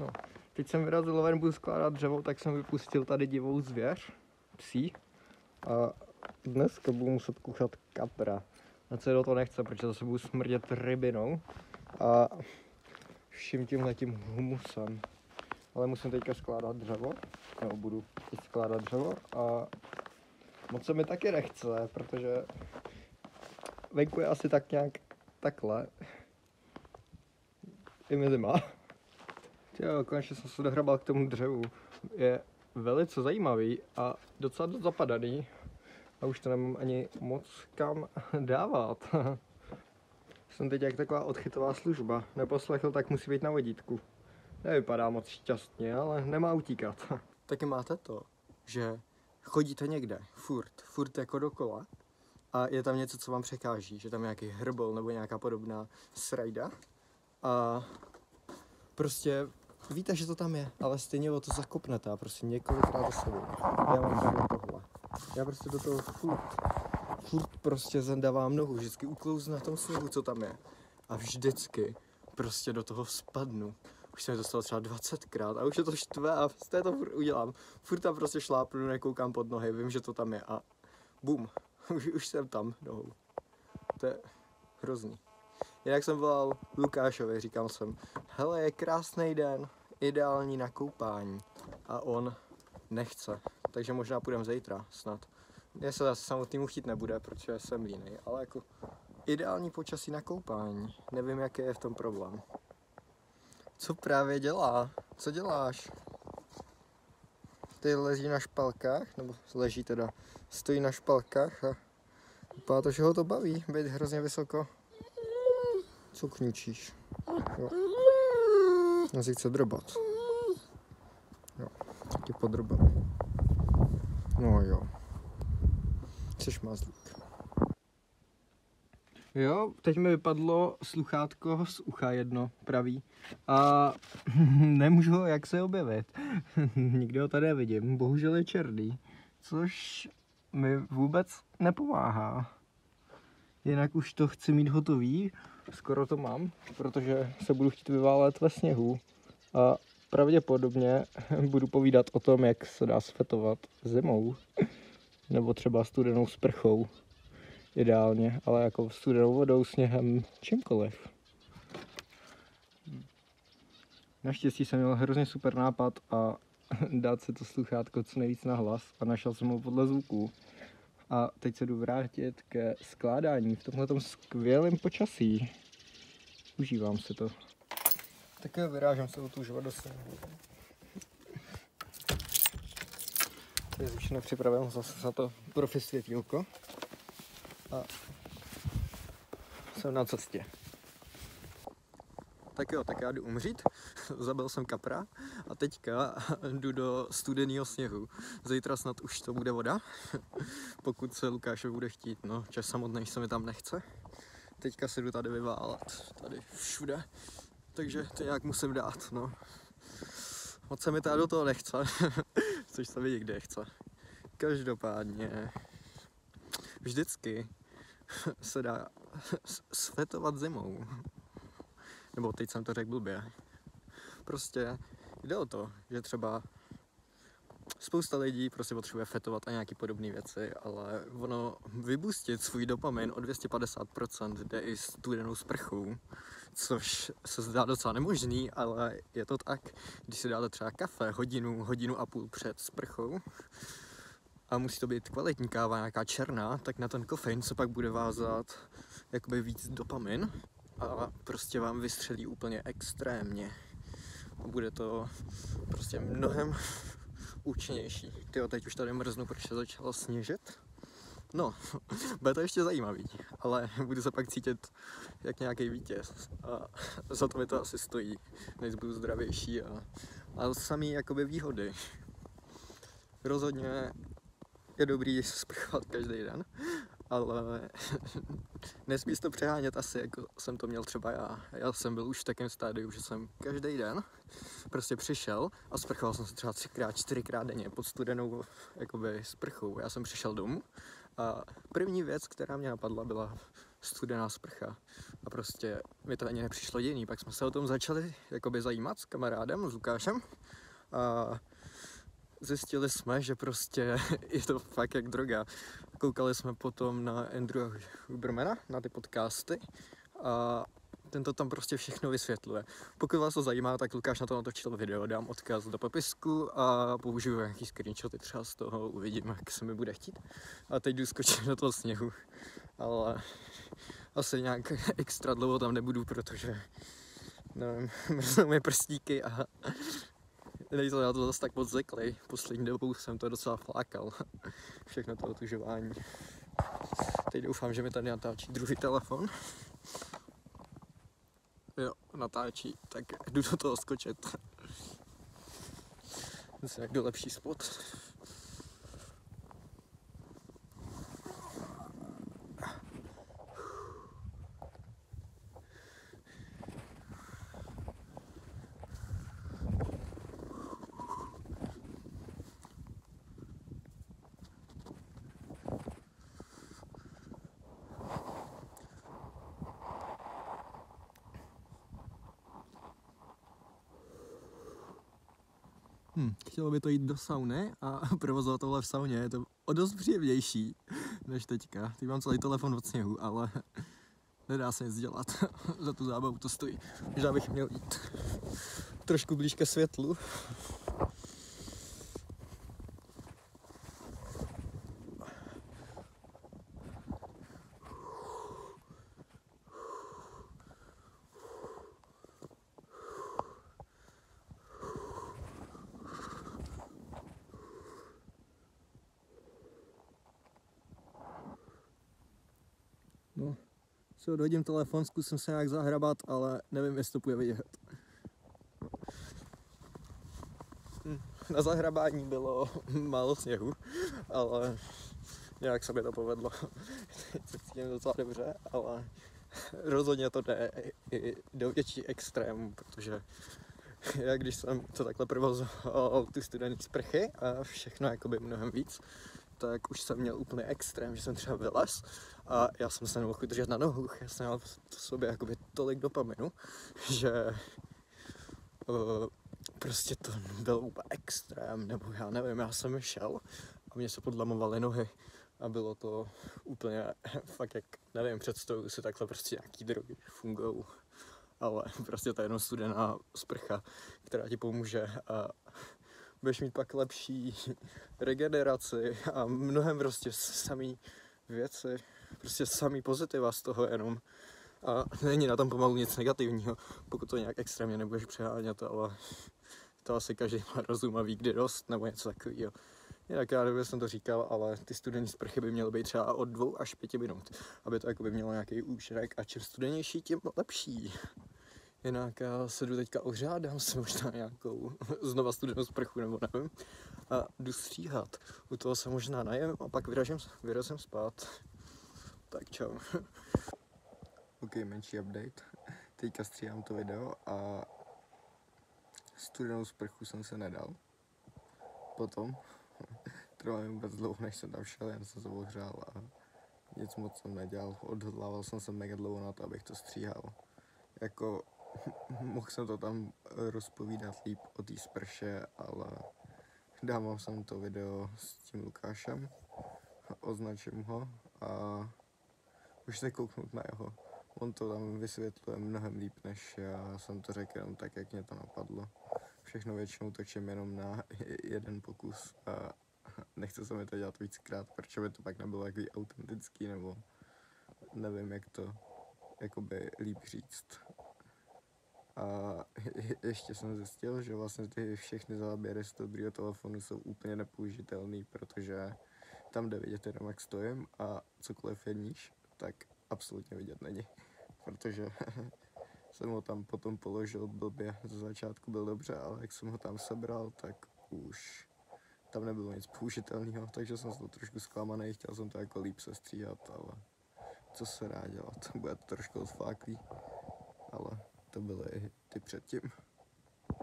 No, teď jsem vyrazil ven, budu skládat dřevo, tak jsem vypustil tady divou zvěř, psí. A dneska budu muset kuchat kapra. A co do toho nechce, protože zase budu smrdět rybinou a vším tímhletím humusem. Ale musím teďka skládat dřevo, nebo budu teď skládat dřevo a moc se mi taky nechce, protože venku je asi tak nějak takhle. Je mi zima. Jo, konečně jsem se dohrabal k tomu dřevu. Je velice zajímavý a docela dost zapadaný. A už to nemám ani moc kam dávat. Jsem teď jak taková odchytová služba. Neposlechl, tak musí být na vodítku. Nevypadá moc šťastně, ale nemá utíkat. Taky máte to, že chodíte někde, furt jako dokola a je tam něco, co vám překáží, že tam je nějaký hrbol nebo nějaká podobná srajda a prostě víte, že to tam je, ale stejně o to zakopnete a prostě několikrát za sebou. Já mám tady tohle. Já prostě do toho furt prostě zandávám nohu, vždycky uklouznu na tom sněhu, co tam je. A vždycky prostě do toho spadnu. Už jsem to stalo třeba 20krát a už je to štve a z to furt udělám. Furt tam prostě šlápnu, nekoukám pod nohy, vím, že to tam je a bum, už jsem tam nohou. To je hrozný. Jinak jsem volal Lukášovi, říkal jsem, hele, je krásný den, ideální na koupání. A on nechce, takže možná půjdeme zítra snad. Mně se zase samotnému chtít nebude, protože jsem línej, ale jako ideální počasí na koupání. Nevím, jaký je v tom problém. Co právě dělá? Co děláš? Ty leží na špalkách, nebo leží teda, stojí na špalkách a vypadá to, že ho to baví, být hrozně vysoko. Co kňučíš? Jo. On si chce drobat. Jo, taky podrobám. No jo. Jseš mazlík. Jo, teď mi vypadlo sluchátko z ucha jedno, pravý. A nemůžu ho jak se objevit. Nikde ho tady nevidím, bohužel je černý. Což mi vůbec nepomáhá. Jinak už to chci mít hotový, skoro to mám, protože se budu chtít vyválet ve sněhu. A pravděpodobně budu povídat o tom, jak se dá svetovat zimou. Nebo třeba studenou sprchou. Ideálně, ale jako studenou vodou, sněhem, čímkoliv. Naštěstí jsem měl hrozně super nápad a dát si to sluchátko co nejvíc na hlas a našel jsem ho podle zvuků. A teď se jdu vrátit ke skládání v tomhletom skvělém počasí. Užívám si to. Tak jo, vyrážím se otůžovat do sněhu. Tady je všechno připraveno zase za to profi světýlko. A jsem na cestě. Tak jo, tak já jdu umřít, zabil jsem kapra a teďka jdu do studeného sněhu. Zítra snad už to bude voda, pokud se Lukášovi bude chtít, no, čas samotný se mi tam nechce. Teďka se jdu tady vyválat, tady všude, takže to nějak musím dát, no. Moc se mi tady do toho nechce, což se mi nikdy nechce. Každopádně, vždycky se dá svetovat zimou. Nebo teď jsem to řekl blbě. Prostě jde o to, že třeba spousta lidí prostě potřebuje fetovat a nějaký podobné věci, ale ono vybustit svůj dopamin o 250% jde i studenou sprchou, což se zdá docela nemožný, ale je to tak, když si dáte třeba kafe hodinu a půl před sprchou a musí to být kvalitní káva, nějaká černá, tak na ten kofein se pak bude vázat jakoby víc dopamin a prostě vám vystřelí úplně extrémně. Bude to prostě mnohem účinnější. Tyjo, teď už tady mrznu, protože začalo sněžit. No, bude to ještě zajímavý, ale budu se pak cítit jak nějaký vítěz a za to mi to asi stojí, než budu zdravější a samý jakoby výhody. Rozhodně je dobrý sprchovat každý den, ale nesmí to přehánět asi, jako jsem to měl třeba já. Já jsem byl už v takovém stádiu, že jsem každý den prostě přišel a sprchoval jsem se třeba 3x, 4x denně pod studenou jakoby sprchou. Já jsem přišel domů a první věc, která mě napadla, byla studená sprcha. A prostě mi to ani nepřišlo divný. Pak jsme se o tom začali jakoby zajímat s kamarádem, s Lukášem. A zjistili jsme, že prostě je to fakt jak droga. Koukali jsme potom na Andrewa Hubermana, na ty podcasty a ten to tam prostě všechno vysvětluje. Pokud vás to zajímá, tak Lukáš na to natočil video, dám odkaz do popisku a použiju nějaký screenshoty, třeba z toho uvidím, jak se mi bude chtít. A teď jdu skočit do toho sněhu, ale asi nějak extra dlouho tam nebudu, protože nevím, mrznou mi prstíky a nejsem na to zase tak moc zvyklý. Poslední dobou jsem to docela flákal, všechno to otužování. Teď doufám, že mi tady natáčí druhý telefon. Jo, natáčí, tak jdu do toho skočit. Zase najdu lepší spot. Chtělo by to jít do sauny a provozovat tohle v sauně je to o dost příjemnější než teďka. Teď mám celý telefon od sněhu, ale nedá se nic dělat. Za tu zábavu to stojí. Možná bych měl jít trošku blíž ke světlu. No, si odhodím telefon, zkusím se nějak zahrabat, ale nevím, jestli to bude vidět. Na zahrabání bylo málo sněhu, ale nějak se mi to povedlo. Teď se cítím docela dobře, ale rozhodně to jde i do větší extrém, protože já když jsem to takhle provozoval ty studené sprchy a všechno jakoby mnohem víc, tak už jsem měl úplně extrém, že jsem třeba vylez a já jsem se nemohl držet na nohu, já jsem měl v sobě jakoby tolik dopaminu, že prostě to byl úplně extrém, nebo já nevím, já jsem šel a mě se podlamovaly nohy a bylo to úplně fakt jak, nevím, představuji si takhle prostě nějaký drogy fungujou, ale prostě to je jenom studená sprcha, která ti pomůže a budeš mít pak lepší regeneraci a mnohem prostě samý věci, prostě samý pozitiva z toho jenom. A není na tom pomalu nic negativního, pokud to nějak extrémně nebudeš přehánět, ale to asi každý má rozum a ví, kdy dost, nebo něco takového. Jinak já nevím, jsem to říkal, ale ty studené sprchy by měly být třeba od 2 až 5 minut, aby to by mělo nějaký účinek a čím studenější, tím lepší. Jinak já se jdu teďka ohřát, si možná nějakou znova studenou sprchu, nebo nevím, a jdu stříhat. U toho se možná najem a pak vyrazím spát. Tak čau. Ok, menší update. Teďka stříhám to video a studenou sprchu jsem se nedal. Potom trvalo mi vůbec dlouho, než jsem tam šel, jen jsem se ohřál a nic moc jsem nedělal. Odhodlával jsem se mega dlouho na to, abych to stříhal. Jako mohl jsem to tam rozpovídat líp o té sprše, ale dával jsem to video s tím Lukášem, označím ho a už se kouknout na jeho. On to tam vysvětluje mnohem líp, než já jsem to řekl jenom tak, jak mě to napadlo. Všechno většinou točím jenom na jeden pokus a nechce se mi to dělat víckrát, protože by to pak nebylo takový autentický, nebo nevím, jak to jakoby líp říct. A ještě jsem zjistil, že vlastně ty všechny záběry z dobrýho telefonu jsou úplně nepoužitelný, protože tam jde vidět jenom, jak stojím a cokoliv je níž, tak absolutně vidět není. Protože jsem ho tam potom položil blbě, ze začátku byl dobře, ale jak jsem ho tam sebral, tak už tam nebylo nic použitelného, takže jsem z toho trošku zklamaný, chtěl jsem to jako líp sestříhat, ale co se dá dělat, bude to trošku odfláklý, ale to byly ty předtím.